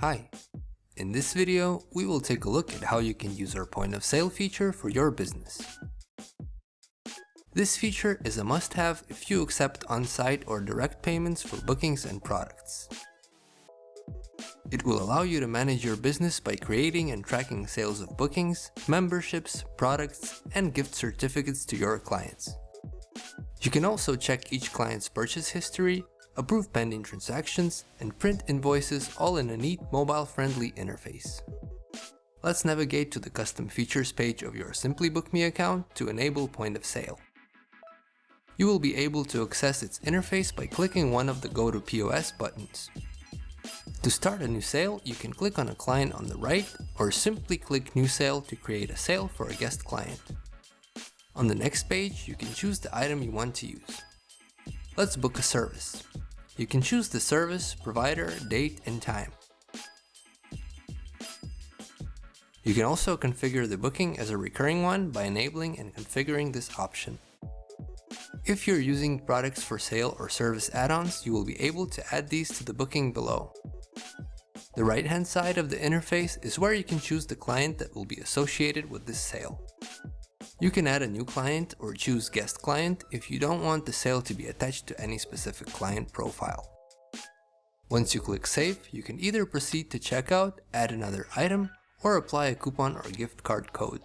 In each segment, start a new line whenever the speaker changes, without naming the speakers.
Hi, in this video we will take a look at how you can use our point of sale feature for your business. This feature is a must-have if you accept on-site or direct payments for bookings and products. It will allow you to manage your business by creating and tracking sales of bookings, memberships, products, and gift certificates to your clients. You can also check each client's purchase history, approve pending transactions, and print invoices all in a neat mobile-friendly interface. Let's navigate to the custom features page of your Simply Book Me account to enable point of sale. You will be able to access its interface by clicking one of the Go to POS buttons. To start a new sale, you can click on a client on the right or simply click New Sale to create a sale for a guest client. On the next page, you can choose the item you want to use. Let's book a service. You can choose the service, provider, date, and time. You can also configure the booking as a recurring one by enabling and configuring this option. If you're using products for sale or service add-ons, you will be able to add these to the booking below. The right-hand side of the interface is where you can choose the client that will be associated with this sale. You can add a new client or choose guest client if you don't want the sale to be attached to any specific client profile. Once you click Save, you can either proceed to checkout, add another item, or apply a coupon or gift card code.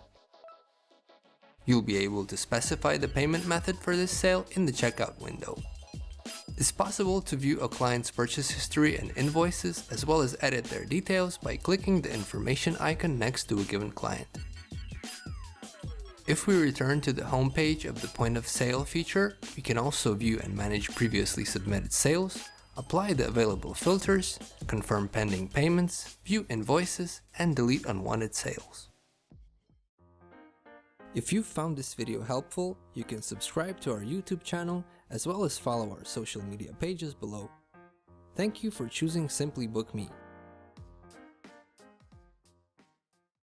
You'll be able to specify the payment method for this sale in the checkout window. It's possible to view a client's purchase history and invoices as well as edit their details by clicking the information icon next to a given client. If we return to the home page of the point of sale feature, we can also view and manage previously submitted sales, apply the available filters, confirm pending payments, view invoices, and delete unwanted sales. If you found this video helpful, you can subscribe to our YouTube channel as well as follow our social media pages below. Thank you for choosing Simply Book Me.